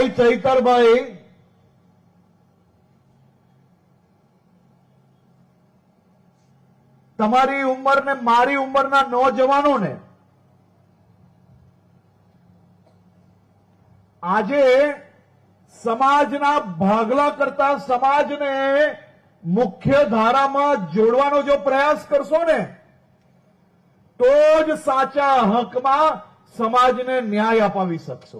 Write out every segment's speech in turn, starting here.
ભાઈ ચૈતરભાઈ, તમારી ઉંમર ને મારી ઉંમરના નોજવાનોને આજે સમાજના ભાગલા કરતા સમાજને મુખ્ય ધારામાં જોડવાનો જો પ્રયાસ કરશો ને તો જ સાચા હકમાં સમાજને ન્યાય અપાવી શકશો.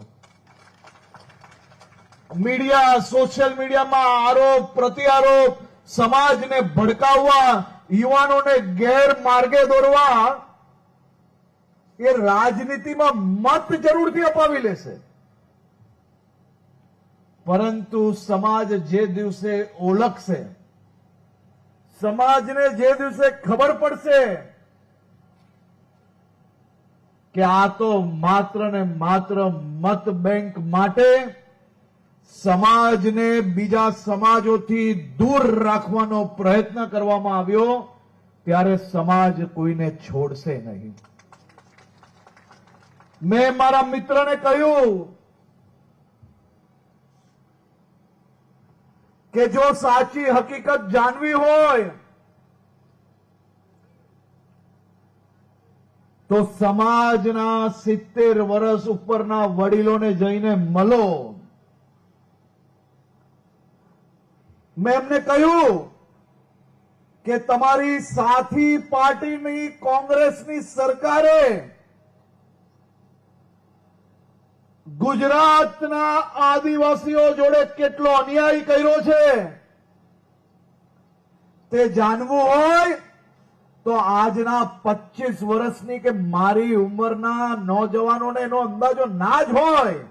મીડિયા, સોશિયલ મીડિયામાં આરોપ પ્રત્યારોપ, સમાજને ભડકાવવા, યુવાનોને ગેરમાર્ગે દોરવા, એ રાજનીતિમાં મત જરૂરથી અપાવી લેશે, પરંતુ સમાજ જે દિવસે ઓળખશે, સમાજને જે દિવસે ખબર પડશે કે આ તો માત્ર ને માત્ર મત બેંક માટે સમાજને બીજા સમાજોથી દૂર રાખવાનો પ્રયત્ન કરવામાં આવ્યો, ત્યારે સમાજ કોઈને છોડશે નહીં. મેં મારા મિત્રને કહ્યું કે જો સાચી હકીકત જાણવી હોય તો સમાજના 70 વર્ષ ઉપરના વડીલોને જઈને મળો. મેં એમને કહ્યું કે તમારી સાથી પાર્ટીની કોંગ્રેસની સરકારે ગુજરાતના આદિવાસીઓ જોડે કેટલો અન્યાય કર્યો છે તે જાણવું હોય તો આજના 25 વર્ષની કે મારી ઉંમરના નોજવાનોને એનો અંદાજો ના જ હોય,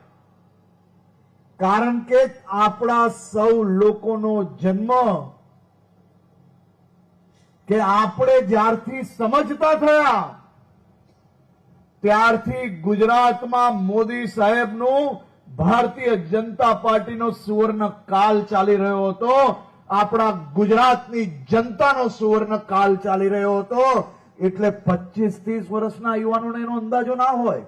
કારણ કે આપણા સૌ લોકોનો જન્મ કે આપણે જ્યારથી સમજતા થયા ત્યારથી ગુજરાતમાં મોદી સાહેબનું ભારતીય જનતા પાર્ટીનો સુવર્ણ કાળ ચાલી રહ્યો હતો, આપણા ગુજરાતની જનતાનો સુવર્ણ કાળ ચાલી રહ્યો હતો. એટલે 25-30 વર્ષના યુવાનોને એનો અંદાજો ના હોય.